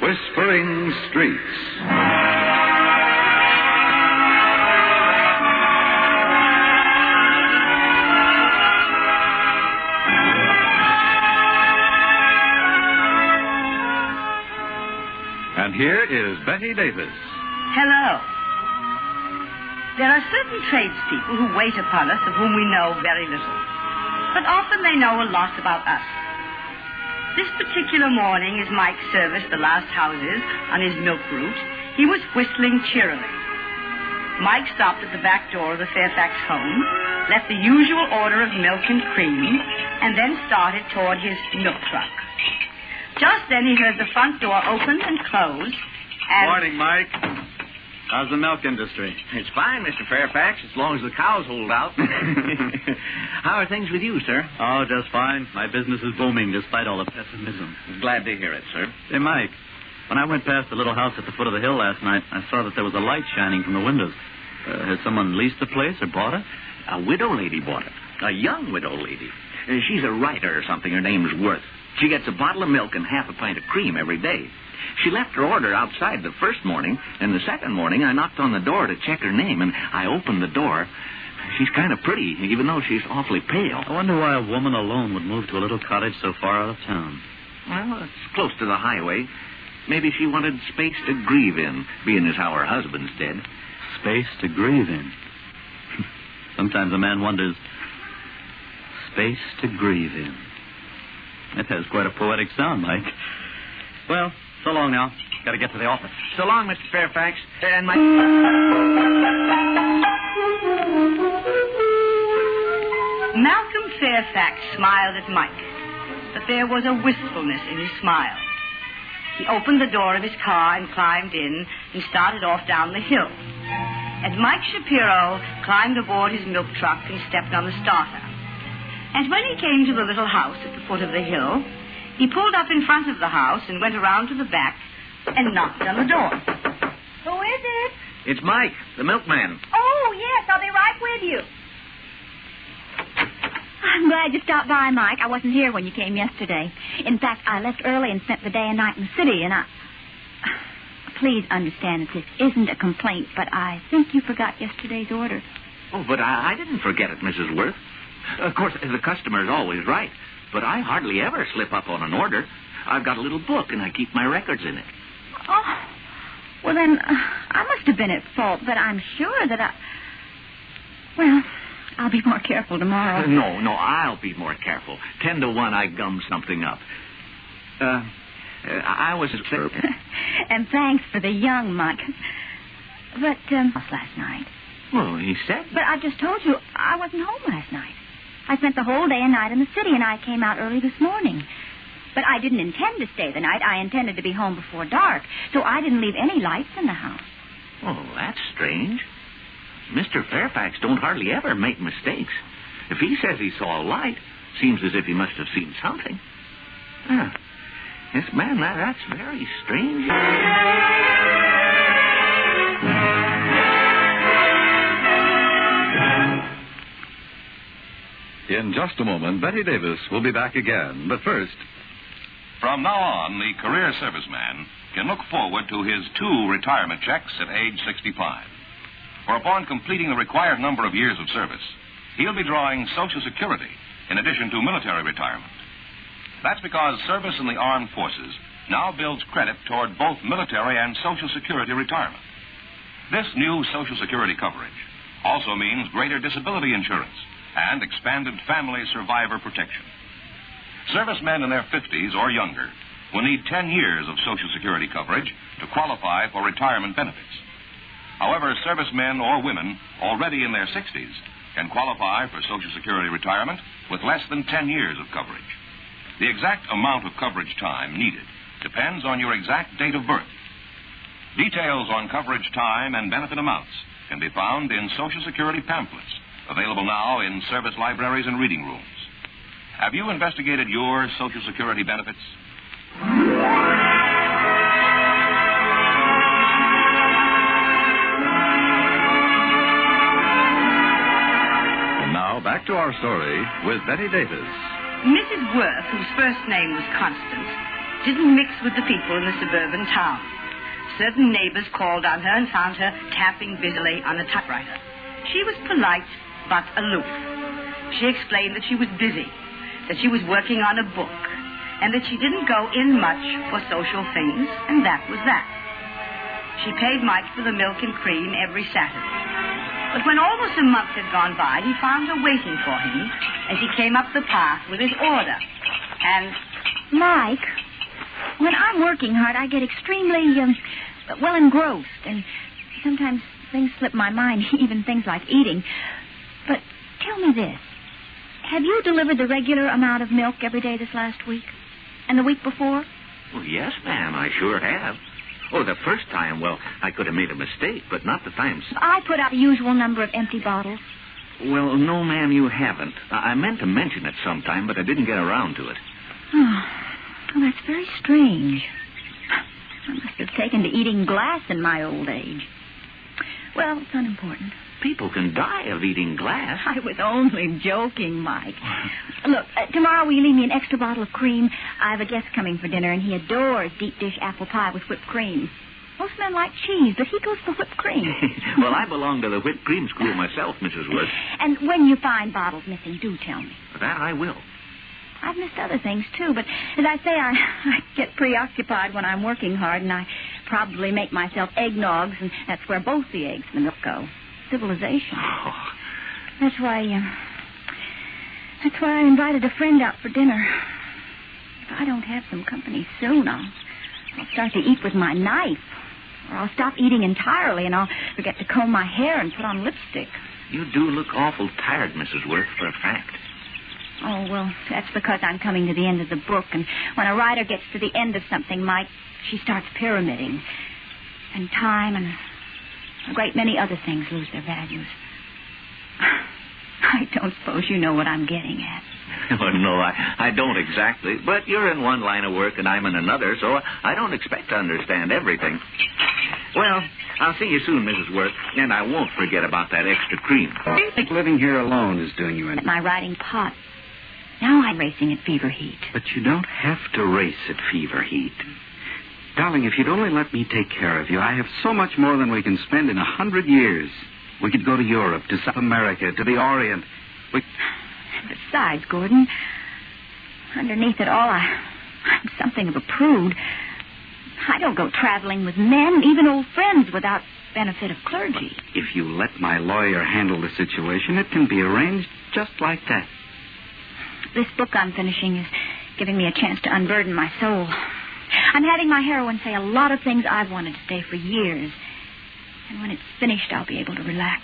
Whispering streets. And here is Betty Davis. Hello. There are certain tradespeople who wait upon us of whom we know very little. But often they know a lot about us. This particular morning, as Mike serviced the last houses on his milk route, he was whistling cheerily. Mike stopped at the back door of the Fairfax home, left the usual order of milk and cream, and then started toward his milk truck. Just then he heard the front door open and close, and... Morning, Mike. How's the milk industry? It's fine, Mr. Fairfax, as long as the cows hold out. How are things with you, sir? Oh, just fine. My business is booming despite all the pessimism. Glad to hear it, sir. Hey, Mike, when I went past the little house at the foot of the hill last night, I saw that there was a light shining from the windows. Has someone leased the place or bought it? A widow lady bought it. A young widow lady. She's a writer or something. Her name's Worth. She gets a bottle of milk and half a pint of cream every day. She left her order outside the first morning, and the second morning I knocked on the door to check her name, and I opened the door. She's kind of pretty, even though she's awfully pale. I wonder why a woman alone would move to a little cottage so far out of town. Well, it's close to the highway. Maybe she wanted space to grieve in, being as how her husband's dead. Space to grieve in. Sometimes a man wonders, space to grieve in. That has quite a poetic sound, Mike. Well, so long now. Got to get to the office. So long, Mr. Fairfax. And my... Malcolm Fairfax smiled at Mike, but there was a wistfulness in his smile. He opened the door of his car and climbed in and started off down the hill. And Mike Shapiro climbed aboard his milk truck and stepped on the starter. And when he came to the little house at the foot of the hill, he pulled up in front of the house and went around to the back and knocked on the door. Who is it? It's Mike, the milkman. Oh, yes, I'll be right with you. I'm glad you stopped by, Mike. I wasn't here when you came yesterday. In fact, I left early and spent the day and night in the city, and Please understand that this isn't a complaint, but I think you forgot yesterday's order. Oh, but I didn't forget it, Mrs. Worth. Of course, the customer's always right, but I hardly ever slip up on an order. I've got a little book, and I keep my records in it. Oh, well, then, I must have been at fault, but I'm sure that Well, I'll be more careful tomorrow. No, I'll be more careful. 10 to 1, I gummed something up. I was... And thanks for the young mutt. But, last night. Well, he said... But I just told you I wasn't home last night. I spent the whole day and night in the city, and I came out early this morning. But I didn't intend to stay the night. I intended to be home before dark, so I didn't leave any lights in the house. Oh, that's strange. Mr. Fairfax don't hardly ever make mistakes. If he says he saw a light, seems as if he must have seen something. Yes, man, that's very strange. In just a moment, Betty Davis will be back again. But first... From now on, the career serviceman can look forward to his 2 retirement checks at age 65. For upon completing the required number of years of service, he'll be drawing Social Security in addition to military retirement. That's because service in the armed forces now builds credit toward both military and Social Security retirement. This new Social Security coverage also means greater disability insurance and expanded family survivor protection. Servicemen in their 50s or younger will need 10 years of Social Security coverage to qualify for retirement benefits. However, servicemen or women already in their 60s can qualify for Social Security retirement with less than 10 years of coverage. The exact amount of coverage time needed depends on your exact date of birth. Details on coverage time and benefit amounts can be found in Social Security pamphlets, available now in service libraries and reading rooms. Have you investigated your Social Security benefits? And now, back to our story with Betty Davis. Mrs. Worth, whose first name was Constance, didn't mix with the people in the suburban town. Certain neighbors called on her and found her tapping busily on a typewriter. She was polite but aloof. She explained that she was busy, that she was working on a book, and that she didn't go in much for social things, and that was that. She paid Mike for the milk and cream every Saturday. But when almost a month had gone by, he found her waiting for him as he came up the path with his order. And... Mike, when I'm working hard, I get extremely, well engrossed, and sometimes things slip my mind, even things like eating. But tell me this. Have you delivered the regular amount of milk every day this last week? And the week before? Well, yes, ma'am, I sure have. Oh, the first time, well, I could have made a mistake, but not the times. I put out the usual number of empty bottles. Well, no, ma'am, you haven't. I meant to mention it sometime, but I didn't get around to it. Oh, well, that's very strange. I must have taken to eating glass in my old age. Well, it's unimportant. People can die of eating glass. I was only joking, Mike. Look, tomorrow will you leave me an extra bottle of cream? I have a guest coming for dinner, and he adores deep dish apple pie with whipped cream. Most men like cheese, but he goes for whipped cream. Well, I belong to the whipped cream school myself, Mrs. Worth. And when you find bottles missing, do tell me. That I will. I've missed other things, too, but as I say, I get preoccupied when I'm working hard, and I probably make myself eggnogs, and that's where both the eggs and the milk go. Civilization. Oh. That's why I invited a friend out for dinner. If I don't have some company soon, I'll start to eat with my knife. Or I'll stop eating entirely, and I'll forget to comb my hair and put on lipstick. You do look awful tired, Mrs. Worth, for a fact. Oh, well, that's because I'm coming to the end of the book, and when a writer gets to the end of something, Mike, she starts pyramiding. And time and a great many other things lose their values. I don't suppose you know what I'm getting at. Oh, no, I don't exactly. But you're in one line of work and I'm in another, so I don't expect to understand everything. Well, I'll see you soon, Mrs. Worth, and I won't forget about that extra cream. I think living here alone is doing you in. At my writing pot. Now I'm racing at fever heat. But you don't have to race at fever heat. Darling, if you'd only let me take care of you, I have so much more than we can spend in 100 years. We could go to Europe, to South America, to the Orient. Besides, Gordon, underneath it all, I'm something of a prude. I don't go traveling with men, even old friends, without benefit of clergy. But if you let my lawyer handle the situation, it can be arranged just like that. This book I'm finishing is giving me a chance to unburden my soul. I'm having my heroine say a lot of things I've wanted to say for years. And when it's finished, I'll be able to relax.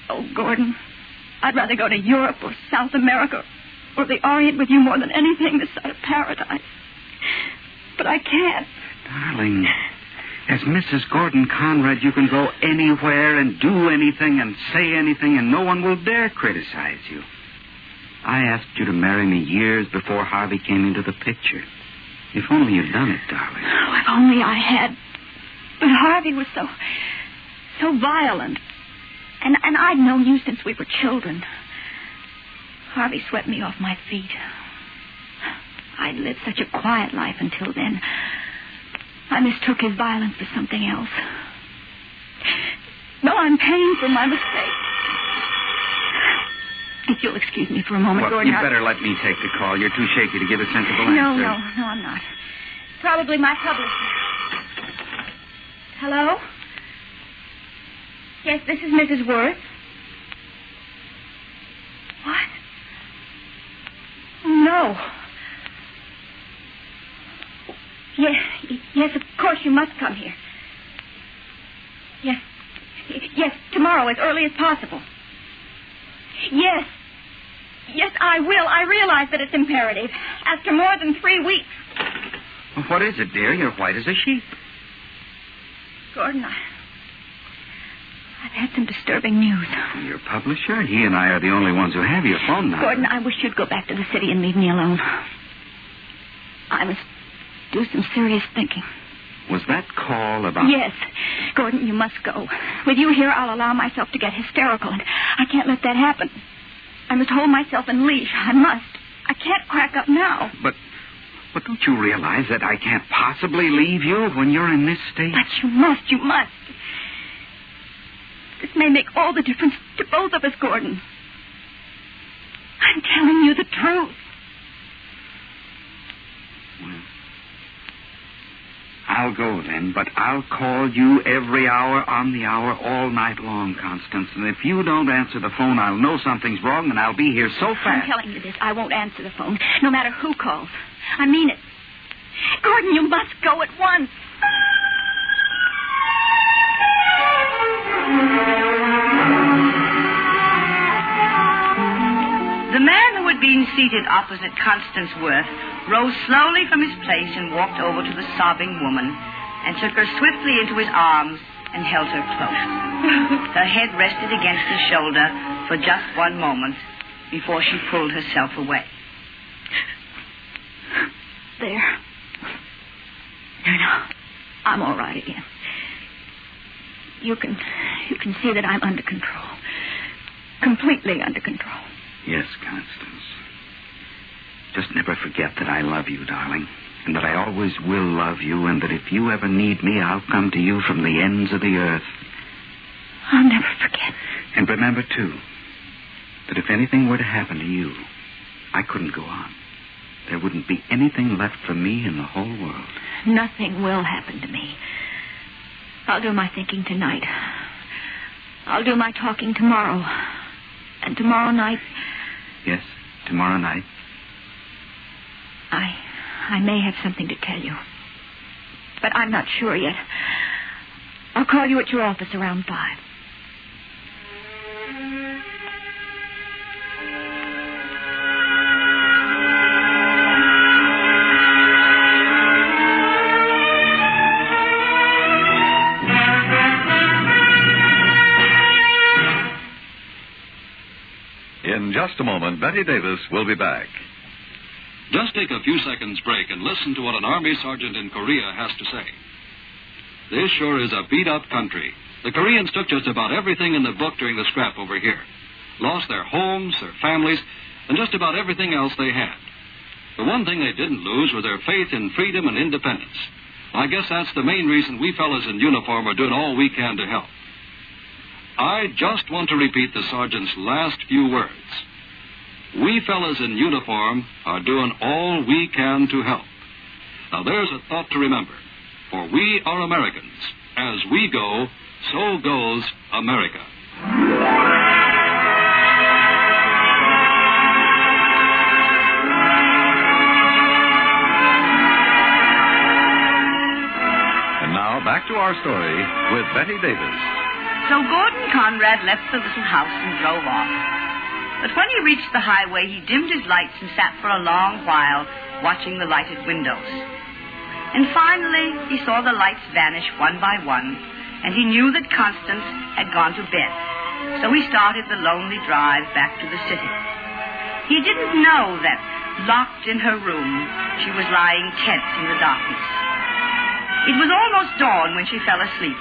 Oh, Gordon, I'd rather go to Europe or South America or the Orient with you more than anything this side of paradise. But I can't. Darling, as Mrs. Gordon Conrad, you can go anywhere and do anything and say anything, and no one will dare criticize you. I asked you to marry me years before Harvey came into the picture. If only you'd done it, darling. Oh, if only I had. But Harvey was so violent. And I'd known you since we were children. Harvey swept me off my feet. I'd lived such a quiet life until then. I mistook his violence for something else. No, I'm paying for my mistake. If you'll excuse me for a moment, Well, Gordon. you better let me take the call. You're too shaky to give a sensible answer. No, I'm not. Probably my publisher. Hello? Yes, this is Mrs. Worth. What? No. Yes, of course you must come here. Yes, tomorrow as early as possible. Yes, I will. I realize that it's imperative. After more than 3 weeks. Well, what is it, dear? You're white as a sheep. Gordon, I've had some disturbing news. Your publisher? He and I are the only ones who have your phone number. Gordon, I wish you'd go back to the city and leave me alone. I must do some serious thinking. Was that call about... Yes. Gordon, you must go. With you here, I'll allow myself to get hysterical, and I can't let that happen. I must hold myself in leash. I must. I can't crack up now. But don't you realize that I can't possibly leave you when you're in this state? But you must. This may make all the difference to both of us, Gordon. I'm telling you the truth. Well, I'll go then, but I'll call you every hour on the hour all night long, Constance. And if you don't answer the phone, I'll know something's wrong, and I'll be here so fast. I'm telling you this. I won't answer the phone, no matter who calls. I mean it. Gordon, you must go at once. The man who had been seated opposite Constance Worth rose slowly from his place and walked over to the sobbing woman and took her swiftly into his arms and held her close. Her head rested against his shoulder for just one moment before she pulled herself away. There now. I'm all right again. You can see that I'm under control. Completely under control. Yes, Constance. Just never forget that I love you, darling, and that I always will love you, and that if you ever need me, I'll come to you from the ends of the earth. I'll never forget. And remember, too, that if anything were to happen to you, I couldn't go on. There wouldn't be anything left for me in the whole world. Nothing will happen to me. I'll do my thinking tonight. I'll do my talking tomorrow. And tomorrow night... Yes, tomorrow night. I may have something to tell you. But I'm not sure yet. I'll call you at your office around 5. In just a moment, Betty Davis will be back. Just take a few seconds break and listen to what an Army sergeant in Korea has to say. This sure is a beat-up country. The Koreans took just about everything in the book during the scrap over here. Lost their homes, their families, and just about everything else they had. The one thing they didn't lose was their faith in freedom and independence. I guess that's the main reason we fellas in uniform are doing all we can to help. I just want to repeat the sergeant's last few words. We fellas in uniform are doing all we can to help. Now there's a thought to remember. For we are Americans. As we go, so goes America. And now back to our story with Betty Davis. So Gordon Conrad left the little house and drove off. But when he reached the highway, he dimmed his lights and sat for a long while watching the lighted windows. And finally, he saw the lights vanish one by one, and he knew that Constance had gone to bed. So he started the lonely drive back to the city. He didn't know that, locked in her room, she was lying tense in the darkness. It was almost dawn when she fell asleep,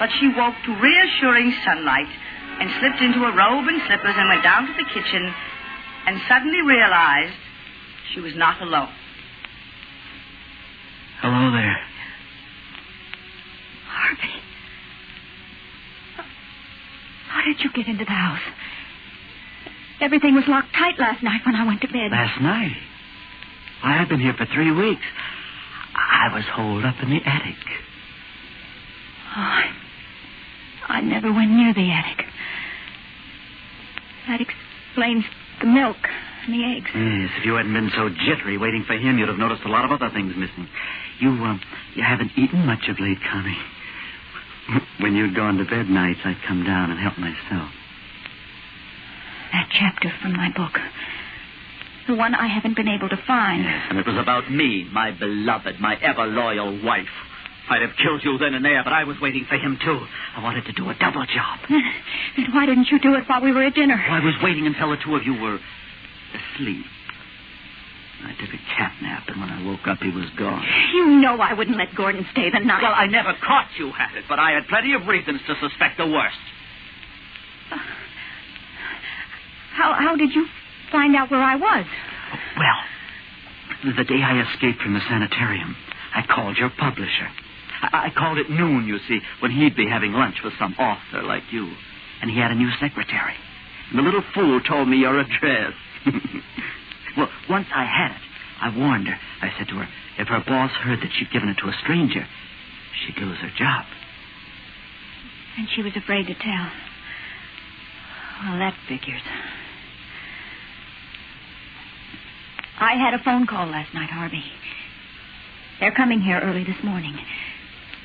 but she woke to reassuring sunlight and slipped into a robe and slippers and went down to the kitchen and suddenly realized she was not alone. Hello there. Harvey. How did you get into the house? Everything was locked tight last night when I went to bed. Last night? I had been here for 3 weeks. I was holed up in the attic. Oh, I never went near the attic. That explains the milk and the eggs. Yes, if you hadn't been so jittery waiting for him, you'd have noticed a lot of other things missing. You haven't eaten much of late, Connie. When you'd gone to bed nights, I'd come down and help myself. That chapter from my book. The one I haven't been able to find. Yes, and it was about me, my beloved, my ever-loyal wife. I'd have killed you then and there, but I was waiting for him, too. I wanted to do a double job. Then why didn't you do it while we were at dinner? Well, I was waiting until the two of you were asleep. I took a cat nap, and when I woke up, he was gone. You know I wouldn't let Gordon stay the night. Well, I never caught you at it, but I had plenty of reasons to suspect the worst. How did you find out where I was? Well, the day I escaped from the sanitarium, I called your publisher. I called at noon, you see, when he'd be having lunch with some author like you. And he had a new secretary. And the little fool told me your address. Well, once I had it, I warned her. I said to her, if her boss heard that she'd given it to a stranger, she'd lose her job. And she was afraid to tell. Well, that figures. I had a phone call last night, Harvey. They're coming here early this morning.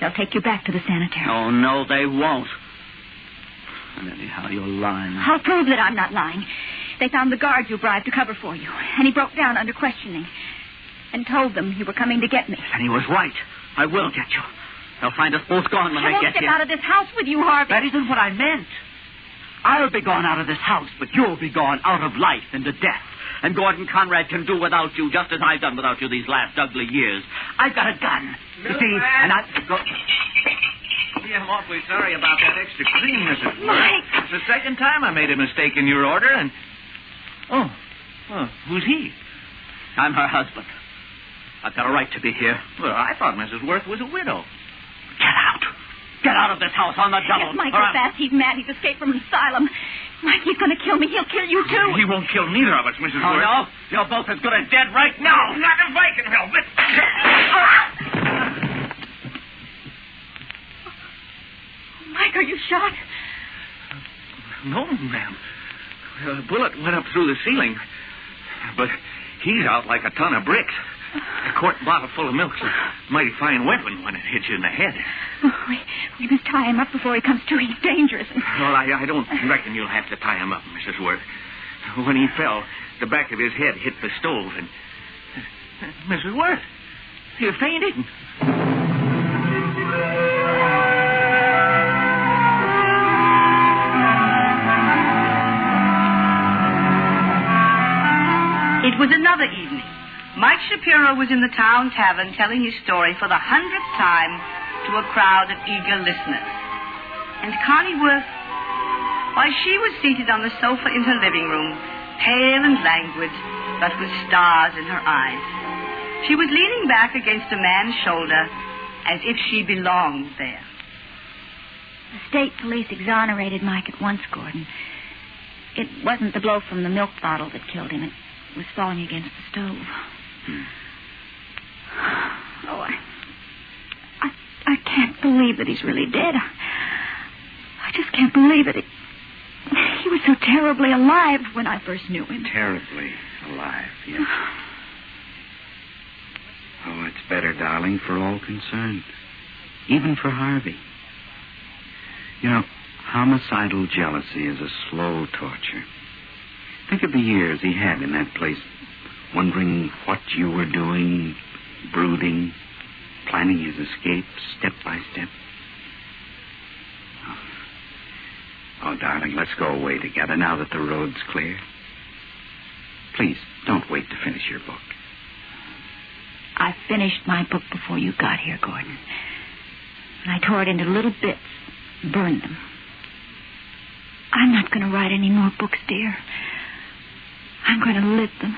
They'll take you back to the sanitarium. Oh, no, they won't. And anyhow, you're lying. I'll prove that I'm not lying. They found the guard you bribed to cover for you, and he broke down under questioning and told them you were coming to get me. And he was right. I will get you. They'll find us both gone when I won't get step here. out of this house with you, Harvey. That isn't what I meant. I'll be gone out of this house, but you'll be gone out of life into death. And Gordon Conrad can do without you just as I've done without you these last ugly years. I've got a gun. You see, and I... I'm awfully sorry about that extra cream, Mrs. Mike! It's the second time I made a mistake in your order, and... Oh, well, who's he? I'm her husband. I've got a right to be here. Well, I thought Mrs. Worth was a widow. Get out. Get out of this house on the double. Yes, Mike, go fast. He's mad. He's escaped from an asylum. Mike, he's going to kill me. He'll kill you, too. He won't kill neither of us, Mrs. Oh, Worth. no? You're both as good as dead right now. Not if I can help it. Mike, are you shot? No, ma'am. A bullet went up through the ceiling. But he's out like a ton of bricks. A quart bottle full of milk's a mighty fine weapon when it hits you in the head. Oh, we must tie him up before he comes to. He's dangerous. Well, I don't reckon you'll have to tie him up, Mrs. Worth. When he fell, the back of his head hit the stove, and... Mrs. Worth, you're fainting. It was another evening. Mike Shapiro was in the town tavern telling his story for the 100th time to a crowd of eager listeners. And Connie Worth, while she was seated on the sofa in her living room, pale and languid, but with stars in her eyes, she was leaning back against a man's shoulder as if she belonged there. The state police exonerated Mike at once, Gordon. It wasn't the blow from the milk bottle that killed him. It was falling against the stove. Oh, I can't believe that he's really dead. I just can't believe it. He was so terribly alive when I first knew him. Terribly alive, yes. Oh, it's better, darling, for all concerned. Even for Harvey. You know, homicidal jealousy is a slow torture. Think of the years he had in that place, wondering what you were doing, brooding, planning his escape step by step. Oh, darling, let's go away together now that the road's clear. Please, don't wait to finish your book. I finished my book before you got here, Gordon. And I tore it into little bits, burned them. I'm not going to write any more books, dear. I'm going to live them.